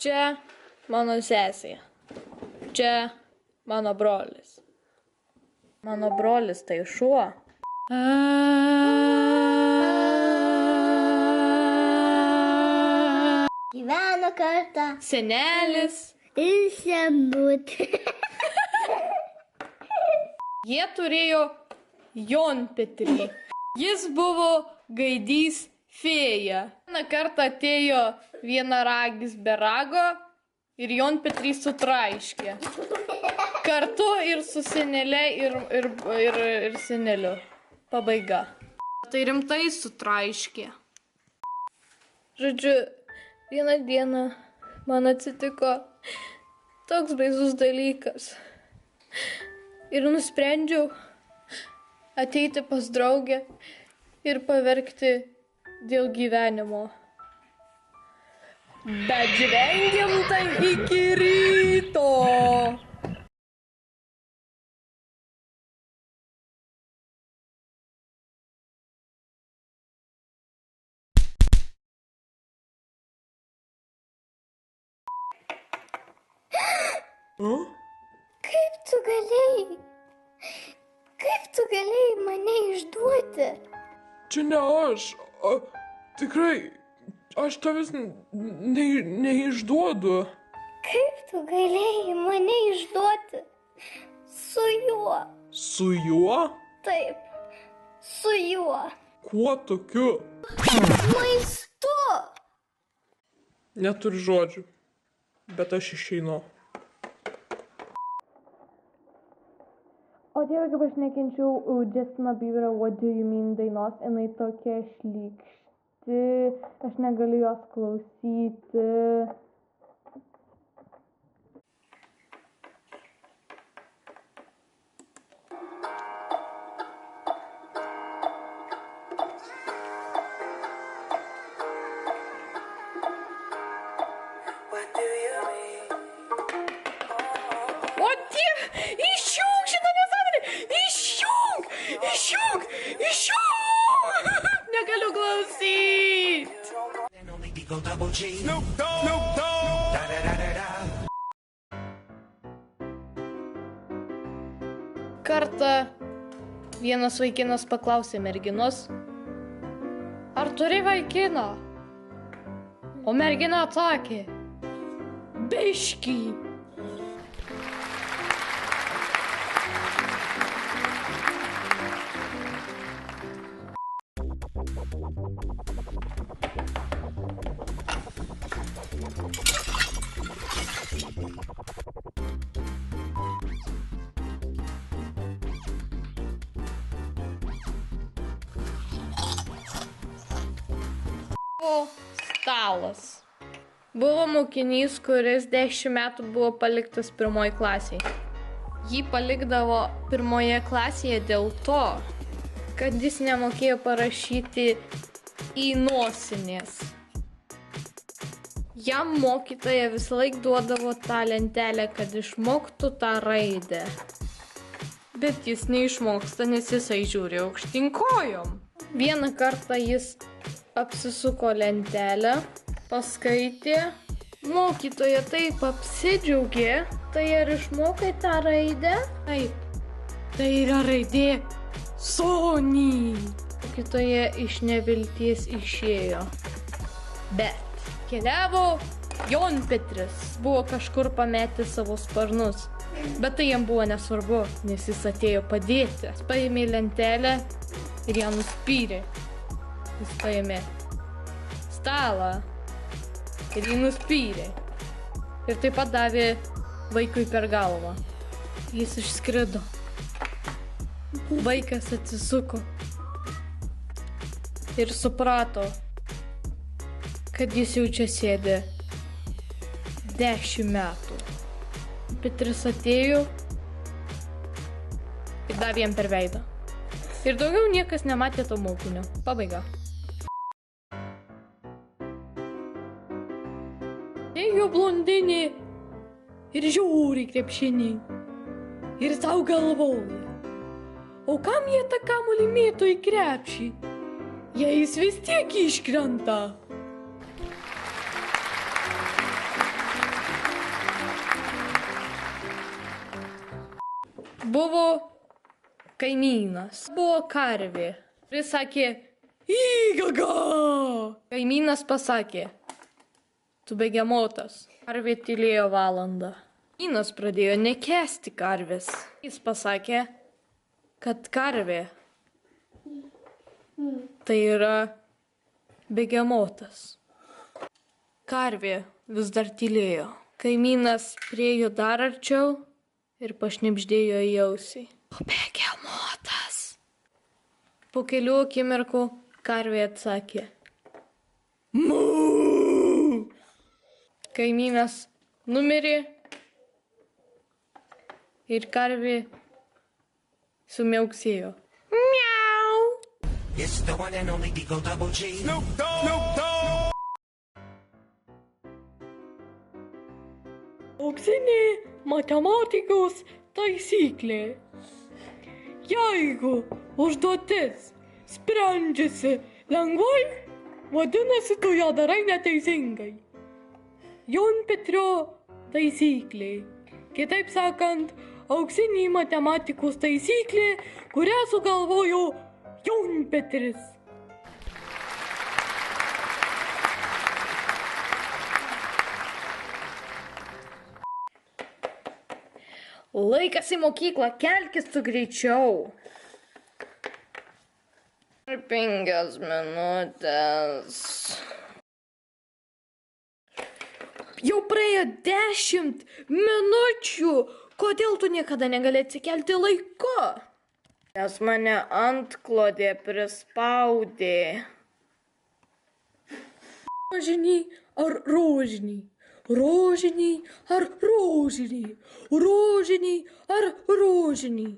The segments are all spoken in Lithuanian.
Čia mano sesė. Čia mano brolis. Mano brolis tai šuo. Gyveno kartą Senelis. ir senutė. Jie turėjo Jonpetrį. Jis buvo gaidys fėja. Vieną kartą atėjo vienaragis be rago ir Jonpetrį sutraiškė. Kartu ir su senele ir seneliu. Pabaiga. Tai rimtai sutraiškė. Žodžiu, vieną dieną man atsitiko toks baisus dalykas. Ir nusprendžiau ateiti pas draugę ir paverkti dėl gyvenimo. Bet žvengiam tai iki ryto. Kaip tu galėjai mane išduoti? Čia ne aš. Tikrai, aš tavęs neišduodu. Kaip tu galėjai mane išduoti? Su juo. Su juo? Taip, su juo. Kuo tokiu? Maistu. Neturiu žodžių, bet aš išeinu. O Dieve, kaip aš nekenčiau Justino Bieberio What Do You Mean dainos, jinai tokia šlykšti, aš negaliu jos klausyti. O Dieve, išjung šitą nesąmonę! Išjung! Negaliu klausyti! Kartą vienas vaikinas paklausė merginos, ar turi vaikiną? O mergina atsakė, biškį. Stalas. Buvo mokinys, kuris 10 metų buvo paliktas pirmoji klasėje. Jį palikdavo pirmoje klasėje dėl to, kad jis nemokėjo parašyti į nosinės. Jam mokytoja visą laik duodavo tą lentelę, kad išmoktų tą raidę. Bet jis neišmoksta, nes jisai žiūri aukštyn kojom. Vieną kartą jis apsisuko lentelę, paskaitė, mokytoja taip apsidžiaugė, tai ar išmokai tą raidę? Taip, tai yra raidė Sony. Mokytoja iš nevilties išėjo. Bet keliavo Jonpetris, buvo kažkur pametęs savo sparnus. Bet tai jam buvo nesvarbu, nes jis atėjo padėti. Jis paėmė lentelę ir ją nuspyrė. Jis paėmė stalą ir jį nuspyrė. Ir taip pat davė vaikui per galvą. Jis išskrido. Vaikas atsisuko ir suprato, kad jis jau čia sėdė 10 metų. Petris atėjo ir davė jam per veidą. Ir daugiau niekas nematė to mokinio. Pabaiga. Ėjo blondinė ir žiūri krepšinį. Ir sau galvoja, o kam jie tą kamuolį mėto į krepšį, jei jis vis tiek iškrenta? Buvo kaimynas. Buvo karvė. Jis sakė, įgaga. Kaimynas pasakė, tu begemotas. Karvė tylėjo valandą. Kaimynas pradėjo nekęsti karvės. Jis pasakė, kad karvė tai yra begemotas. Karvė vis dar tylėjo. Kaimynas priejo dar arčiau ir pašnibždėjo į ausį. Begemotas. Po kelių akimirkų karvė atsakė. Mū. Kaimynas numirė ir karvė sumiauksėjo. Miau. It's the one and only Digo Double G. Snoop Dogg. Snoop Dogg. Auksinė matematikos taisyklė. Jeigu užduotis sprendžiasi lengvai, vadinasi, tu ją darai neteisingai. Jonpetrio taisyklė. Kitaip sakant, auksinė matematikos taisyklė, kurią sugalvojo Jonpetris. Laikas į mokyklą, kelkis tu greičiau. 5 minutės. Jau praėjo 10 minučių. Kodėl tu niekada negali atsikelti laiku? Nes mane antklodė prispaudė. Rožiniai ar rožiniai? Rožiniai ar rožiniai? Rožiniai ar rožiniai?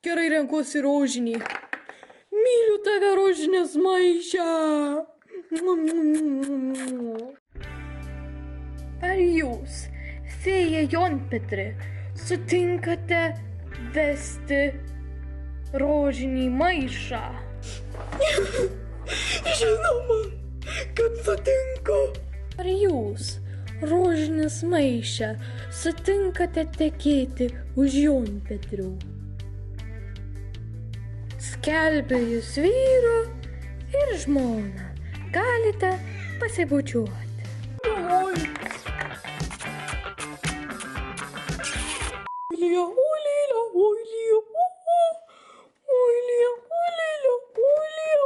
Gerai, renkuosi rožinį. Myliu tave, rožinės maiše. Ar jūs, fėja Jonpetri, sutinkate vesti rožinį maišą? Žinoma, kad sutinku. Ar jūs, rožinis maišė, sutinkate tekėti už Jonpetrių? Skelbiu jūs vyru ir žmoną. Galite pasibučiuoti. Olija, olija, olija, olija, olija, olija.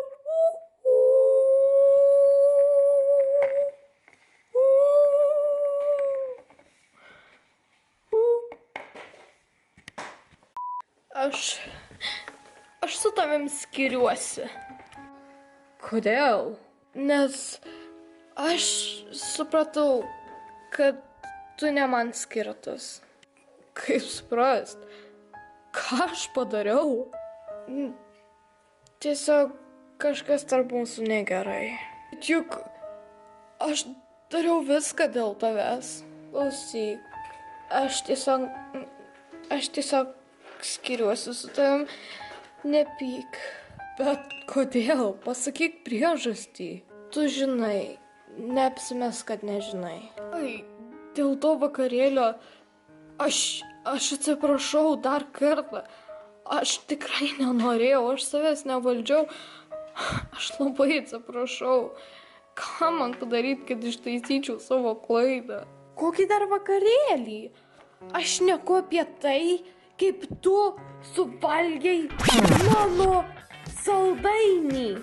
Aš su tavim skiriuosi. Kodėl? Nes aš supratau, kad tu ne man skirtas. Kaip suprast? Ką aš padariau? Tiesiog kažkas tarp mūsų negerai. Juk aš dariau viską dėl tavęs. Klausyk, aš tiesiog skiriuosi su tavim, nepyk. Bet kodėl? Pasakyk priežastį. Tu žinai, neapsimes, kad nežinai. Ai, dėl to vakarėlio aš atsiprašau dar kartą. Aš tikrai nenorėjau, aš savęs nevaldžiau. Aš labai atsiprašau. Ką man padaryti, kad ištaisyčiau savo klaidą? Kokį dar vakarėlį? Aš šneku apie tai, kaip tu suvalgei mano saldainį.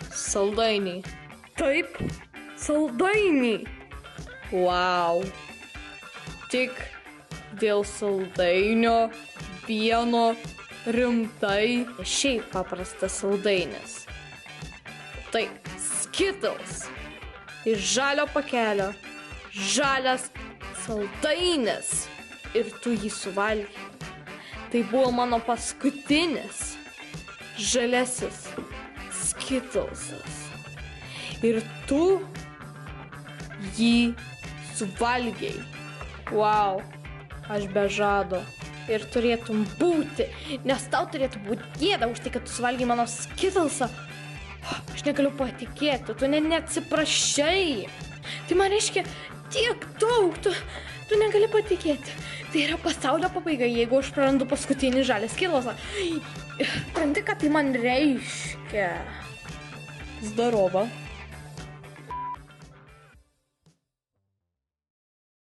Saldainį. Taip, saldainį. Wow. Tik dėl saldainio vieno rimtai. Šiaip paprastas saldainis. Taip, Skittles. Iš žalio pakelio. Žalias saldainis. Ir tu jį suvalgai. Tai buvo mano paskutinis žaliasis Skittlesas. Ir tu jį suvalgiai. Wow, aš be žado. Ir turėtum būti, nes tau turėtų būti gėda už tai, kad tu suvalgiai mano Skittlesą. Aš negaliu patikėti, tu neatsiprašai. Tai man reiškia tiek daug, tu negali patikėti. Tai yra pasaulio pabaiga, jeigu aš prarandu paskutinį žalį skilosą. Pranti, ką tai man reiškia. Zdarova.